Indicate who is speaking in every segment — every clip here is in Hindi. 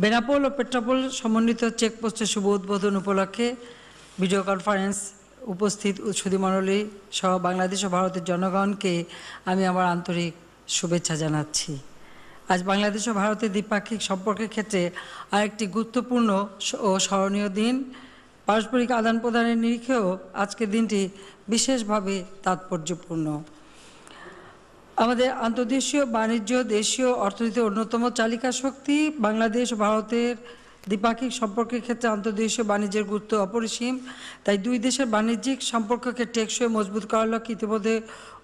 Speaker 1: বেনাপোল ও পেট্রাপোল সমন্বিত চেকপোস্টের শুভ উদ্বোধন উপলক্ষে ভিডিও কনফারেন্স উপস্থিত সুধীমণ্ডলী সহ বাংলাদেশ ও ভারতের জনগণকে আমি আমার আন্তরিক শুভেচ্ছা জানাচ্ছি। আজ বাংলাদেশ ও ভারতের দ্বিপাক্ষিক সম্পর্কের ক্ষেত্রে আরেকটি গুরুত্বপূর্ণ ও স্মরণীয় দিন। পারস্পরিক আদান প্রদানের নিরিখেও আজকের দিনটি বিশেষভাবে তাৎপর্যপূর্ণ। আমাদের আন্তর্দেশীয় বাণিজ্য দেশীয় অর্থনীতির অন্যতম চালিকা শক্তি। বাংলাদেশ ও ভারতের দ্বিপাক্ষিক সম্পর্কের ক্ষেত্রে আন্তর্দেশীয় বাণিজ্যের গুরুত্ব অপরিসীম। তাই দুই দেশের বাণিজ্যিক সম্পর্ককে টেকসই মজবুত করার লক্ষ্যে ইতিমধ্যে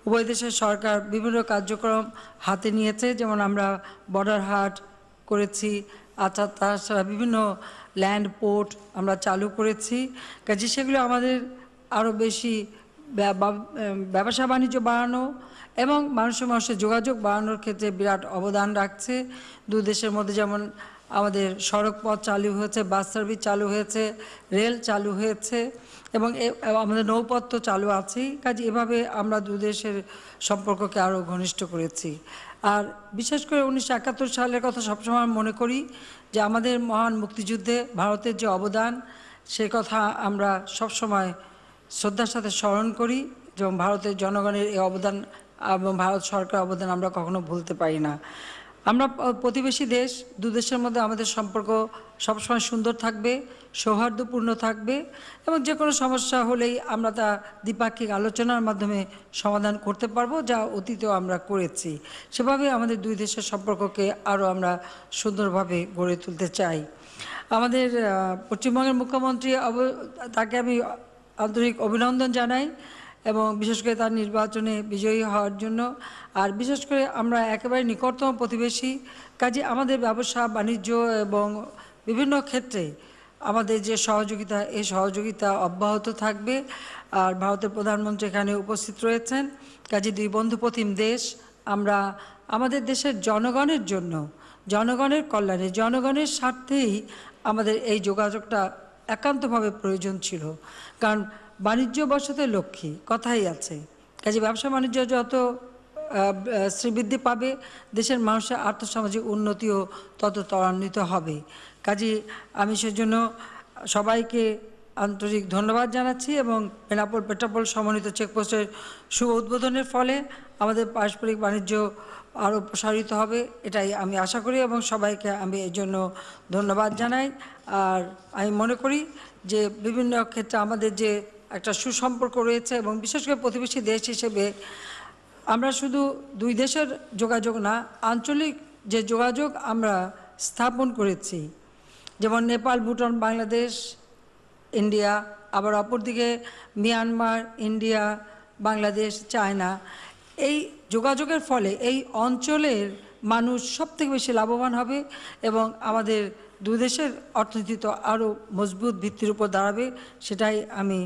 Speaker 1: উভয় দেশের সরকার বিভিন্ন কার্যক্রম হাতে নিয়েছে, যেমন আমরা বর্ডার হাট করেছি, তাছাড়া বিভিন্ন ল্যান্ড পোর্ট আমরা চালু করেছি। কাজে সেগুলো আমাদের আরও বেশি ব্যবসা বাণিজ্য বাড়ানো এবং মানুষের যোগাযোগ বাড়ানোর ক্ষেত্রে বিরাট অবদান রাখছে। দুই দেশের মধ্যে যেমন আমাদের সড়ক পথ চালু হয়েছে, বাস সার্ভিস চালু হয়েছে, রেল চালু হয়েছে এবং আমাদের নৌপথ তো চালু আছেই। কাজে এভাবে আমরা দুই দেশের সম্পর্ককে আরও ঘনিষ্ঠ করেছি। আর বিশেষ করে 1971 সালের কথা সবসময় মনে করি, যে আমাদের মহান মুক্তিযুদ্ধে ভারতের যে অবদান, সে কথা আমরা সবসময় শ্রদ্ধার সাথে স্মরণ করি এবং ভারতের জনগণের এই অবদান এবং ভারত সরকার অবদান আমরা কখনো ভুলতে পারি না। আমরা প্রতিবেশী দেশ, দু দেশের মধ্যে আমাদের সম্পর্ক সবসময় সুন্দর থাকবে, সৌহার্দ্যপূর্ণ থাকবে এবং যে কোনো সমস্যা হলেই আমরা তা দ্বিপাক্ষিক আলোচনার মাধ্যমে সমাধান করতে পারবো, যা অতীতেও আমরা করেছি। সেভাবে আমাদের দুই দেশের সম্পর্ককে আরও আমরা সুন্দরভাবে গড়ে তুলতে চাই। আমাদের পশ্চিমবঙ্গের মুখ্যমন্ত্রী, তাকে আমি আন্তরিক অভিনন্দন জানাই এবং বিশেষ করে তার নির্বাচনে বিজয়ী হওয়ার জন্য। আর বিশেষ করে আমরা একেবারে নিকটতম প্রতিবেশী, কাজে আমাদের ব্যবসা বাণিজ্য এবং বিভিন্ন ক্ষেত্রে আমাদের যে সহযোগিতা, এই সহযোগিতা অব্যাহত থাকবে। আর ভারতের প্রধানমন্ত্রী এখানে উপস্থিত রয়েছেন। কাজে দুই বন্ধুপ্রতিম দেশ, আমরা আমাদের দেশের জনগণের জন্য, জনগণের কল্যাণে, জনগণের স্বার্থেই আমাদের এই যোগাযোগটা একান্তভাবে প্রয়োজন ছিল। কারণ বাণিজ্য বশতে লক্ষ্মী কথাই আছে। কাজে ব্যবসা বাণিজ্য যত শ্রীবৃদ্ধি পাবে, দেশের মানুষের আর্থসামাজিক উন্নতিও তত ত্বরান্বিত হবে। কাজে আমি সেজন্য সবাইকে আন্তরিক ধন্যবাদ জানাচ্ছি এবং বেনাপোল পেট্রাপোল সমন্বিত চেকপোস্টের শুভ উদ্বোধনের ফলে আমাদের পারস্পরিক বাণিজ্য আরও প্রসারিত হবে, এটাই আমি আশা করি এবং সবাইকে আমি এই জন্য ধন্যবাদ জানাই। আর আমি মনে করি যে বিভিন্ন ক্ষেত্রে আমাদের যে একটা সুসম্পর্ক রয়েছে এবং বিশেষ করে প্রতিবেশী দেশ হিসেবে আমরা শুধু দুই দেশের যোগাযোগ না, আঞ্চলিক যে যোগাযোগ আমরা স্থাপন করেছি, যেমন নেপাল, ভুটান, বাংলাদেশ, ইন্ডিয়া, আবার অপরদিকে মিয়ানমার, ইন্ডিয়া, বাংলাদেশ, চায়না, এই যোগাযোগের ফলে এই অঞ্চলের মানুষ সবথেকে বেশি লাভবান হবে এবং আমাদের দুই দেশের অর্থনীতি তো আরও মজবুত ভিত্তির উপর দাঁড়াবে, সেটাই আমি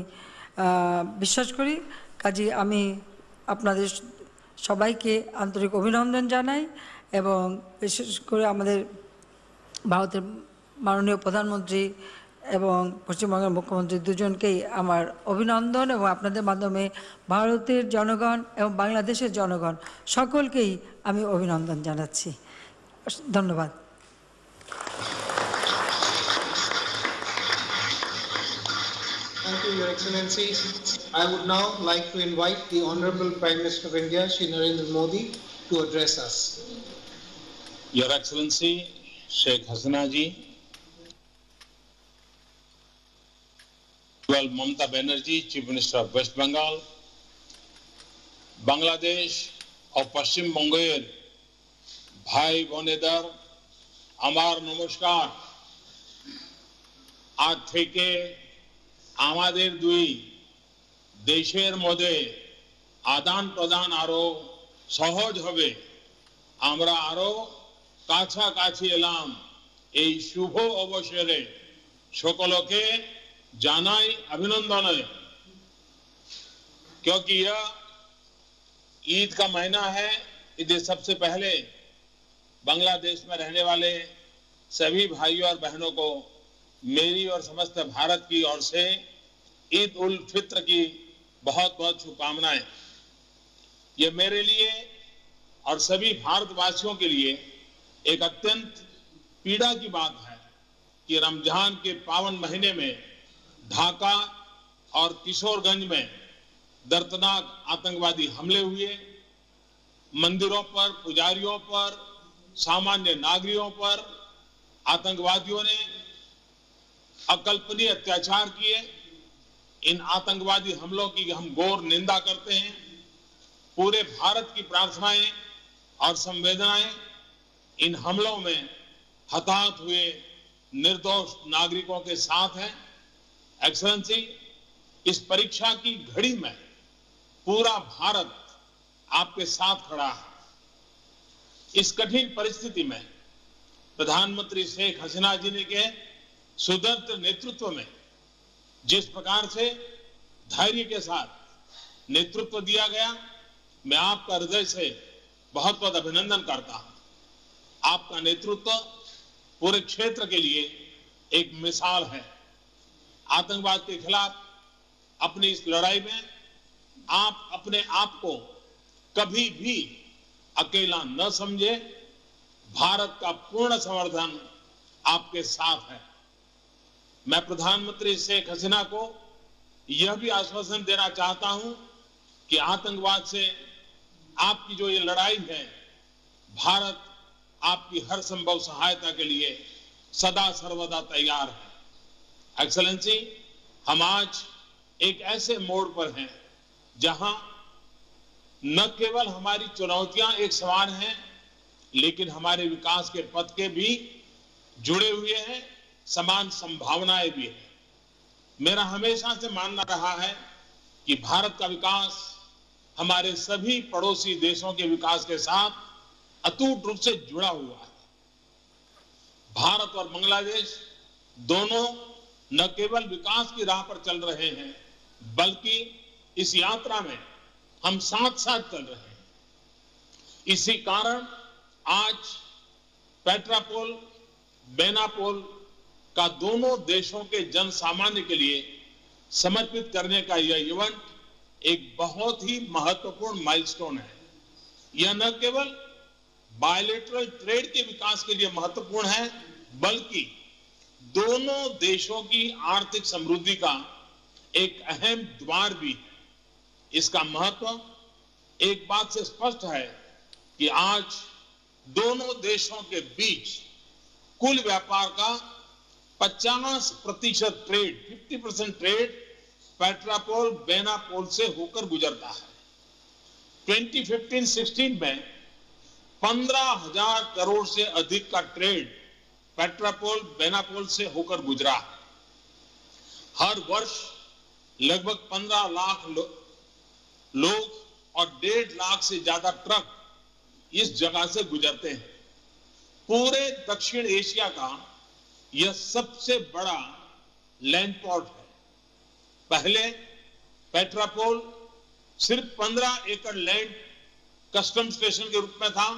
Speaker 1: বিশ্বাস করি। কাজে আমি আপনাদের সবাইকে আন্তরিক অভিনন্দন জানাই এবং বিশেষ করে আমাদের ভারতের মাননীয় প্রধানমন্ত্রী এবং পশ্চিমবঙ্গের মুখ্যমন্ত্রী দুজনকেই আমার অভিনন্দন এবং আপনাদের মাধ্যমে ভারতের জনগণ এবং বাংলাদেশের জনগণ সকলকেই আমি অভিনন্দন জানাচ্ছি। ধন্যবাদ।
Speaker 2: Thank you, Your Excellency. I would now like to invite the Honorable Prime Minister of India, Shri Narendra Modi, to address us.
Speaker 3: Your Excellency, Sheikh Hasina ji, Mamata Banerjee, Chief Minister of West Bengal, Bangladesh और पश्चिम बंगेर भाई बोनेदार আমার নমস্কার। আজ থেকে আমাদের দুই দেশের মধ্যে আদান প্রদান আরো সহজ হবে, আমরা আরো কাছাকাছি এলাম। এই শুভ অবসরে সকলকে জানাই अभिनंदन, क्योंकि यह ईद का महीना है। इसलिए सबसे पहले बांग्लादेश में रहने वाले सभी भाइयों और बहनों को मेरी और समस्त भारत की ओर से ईद उल फित्र की बहुत बहुत शुभकामनाएं। ये मेरे लिए और सभी भारतवासियों के लिए एक अत्यंत पीड़ा की बात है कि रमजान के पावन महीने में ढाका और किशोरगंज में दर्दनाक आतंकवादी हमले हुए, मंदिरों पर, पुजारियों पर, सामान्य नागरिकों पर आतंकवादियों ने अकल्पनीय अत्याचार किए। इन आतंकवादी हमलों की हम घोर निंदा करते हैं। पूरे भारत की प्रार्थनाएं और संवेदनाएं इन हमलों में हताहत हुए निर्दोष नागरिकों के साथ हैं। एक्सेलेंसी, इस परीक्षा की घड़ी में पूरा भारत आपके साथ खड़ा है। इस कठिन परिस्थिति में प्रधानमंत्री शेख हसीना जी ने के सुदृढ़ नेतृत्व में जिस प्रकार से धैर्य के साथ नेतृत्व दिया गया, मैं आपका हृदय से बहुत बहुत अभिनंदन करता हूं। आपका नेतृत्व पूरे क्षेत्र के लिए एक मिसाल है। आतंकवाद के खिलाफ अपनी इस लड़ाई में आप अपने आप को कभी भी अकेला न समझे। भारत का पूर्ण समर्थन आपके साथ है। मैं प्रधानमंत्री शेख हसीना को यह भी आश्वासन देना चाहता हूं कि आतंकवाद से आपकी जो ये लड़ाई है, भारत आपकी हर संभव सहायता के लिए सदा सर्वदा तैयार है। एक्सेलेंसी, हम आज एक ऐसे मोड़ पर हैं जहां न केवल हमारी चुनौतियां एक समान हैं, लेकिन हमारे विकास के पथ के भी जुड़े हुए हैं, समान संभावनाएं भी हैं। मेरा हमेशा से मानना रहा है कि भारत का विकास हमारे सभी पड़ोसी देशों के विकास के साथ अटूट रूप से जुड़ा हुआ है। भारत और बांग्लादेश दोनों न केवल विकास की राह पर चल रहे हैं, बल्कि इस यात्रा में हम साथ साथ चल रहे हैं। इसी कारण आज पेट्रापोल, बेनापोल का दोनों देशों के जन सामान्य के लिए समर्पित करने का यह इवेंट एक बहुत ही महत्वपूर्ण माइलस्टोन है। यह न केवल बायलैटरल ट्रेड के विकास के लिए महत्वपूर्ण है, बल्कि दोनों देशों की आर्थिक समृद्धि का एक अहम द्वार भी है। इसका महत्व एक बात से स्पष्ट है कि आज दोनों देशों के बीच कुल व्यापार का 50% ट्रेड, 50% ट्रेड पेट्रापोल, बेनापोल से होकर गुजरता है। 2015-16 में 15,000 करोड़ से अधिक का ट्रेड पेट्रापोल, बेनापोल से होकर गुजरा है। हर वर्ष लगभग 15 लाख लोग और 1.5 लाख से ज्यादा ट्रक इस जगह से गुजरते हैं। पूरे दक्षिण एशिया का यह सबसे बड़ा लैंड पोर्ट है। पहले पेट्रापोल सिर्फ 15 एकड़ लैंड कस्टम स्टेशन के रूप में था,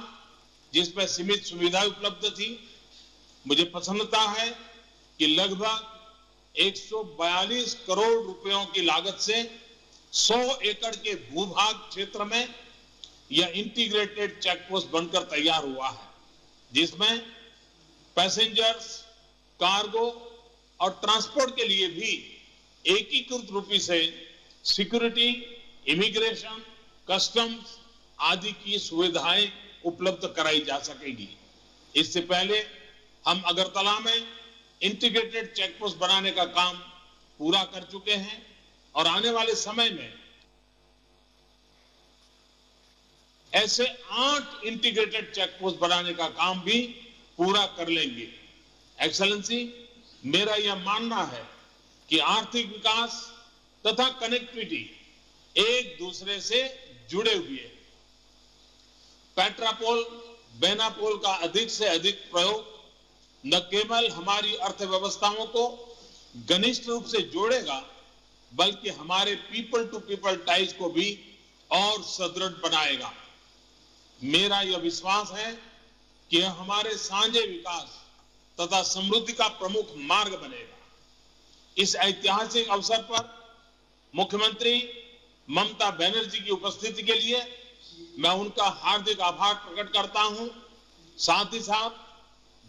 Speaker 3: जिसमें सीमित सुविधाएं उपलब्ध थी। मुझे प्रसन्नता है कि लगभग 142 करोड़ रुपयों की लागत से 100 एकड़ के भूभाग क्षेत्र में यह इंटीग्रेटेड चेक पोस्ट बनकर तैयार हुआ है, जिसमें पैसेंजर्स, कार्गो और ट्रांसपोर्ट के लिए भी एकीकृत रूप से सिक्योरिटी, इमिग्रेशन, कस्टम्स आदि की सुविधाएं उपलब्ध कराई जा सकेगी। इससे पहले हम अगरतला में इंटीग्रेटेड चेक पोस्ट बनाने का काम पूरा कर चुके हैं और आने वाले समय में ऐसे 8 इंटीग्रेटेड चेक पोस्ट बनाने का काम भी पूरा कर लेंगे। एक्सेलेंसी, मेरा यह मानना है कि आर्थिक विकास तथा कनेक्टिविटी एक दूसरे से जुड़े हुए हैं। पेट्रापोल, बेनापोल का अधिक से अधिक प्रयोग न केवल हमारी अर्थव्यवस्थाओं को घनिष्ठ रूप से जोड़ेगा, बल्कि हमारे पीपल टू पीपल टाइज को भी और सुदृढ़ बनाएगा। मेरा यह विश्वास है कि यह हमारे साझे विकास तथा समृद्धि का प्रमुख मार्ग बनेगा। इस ऐतिहासिक अवसर पर मुख्यमंत्री ममता बनर्जी की उपस्थिति के लिए मैं उनका हार्दिक आभार प्रकट करता हूं। साथ ही साथ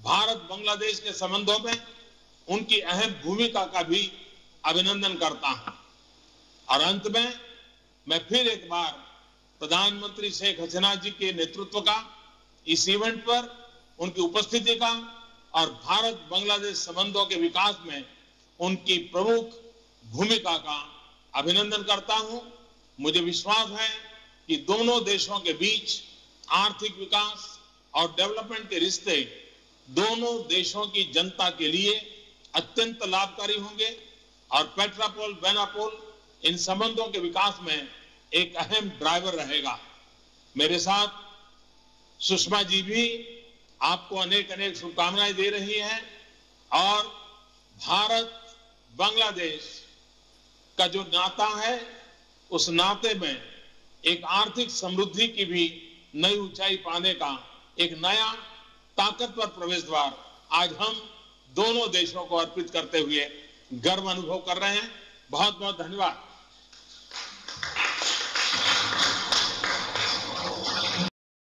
Speaker 3: भारत बांग्लादेश के संबंधों में उनकी अहम भूमिका का भी अभिनंदन करता हूं। और अंत में मैं फिर एक बार प्रधानमंत्री शेख हसीना जी के नेतृत्व का इस इवेंट पर उनकी उपस्थिति का और भारत बांग्लादेश संबंधों के विकास में उनकी प्रमुख भूमिका का अभिनंदन करता हूं। मुझे विश्वास है कि दोनों देशों के बीच आर्थिक विकास और डेवलपमेंट के रिश्ते दोनों देशों की जनता के लिए अत्यंत लाभकारी होंगे और पेट्रापोल बेनापोल इन संबंधों के विकास में एक अहम ड्राइवर रहेगा। मेरे साथ सुषमा जी भी आपको अनेक अनेक शुभकामनाएं दे रही हैं और भारत बांग्लादेश का जो नाता है उस नाते में एक आर्थिक समृद्धि की भी नई ऊंचाई पाने का एक नया ताकतवर प्रवेश द्वार आज हम दोनों देशों को अर्पित करते हुए गर्व अनुभव कर रहे हैं। बहुत बहुत धन्यवाद।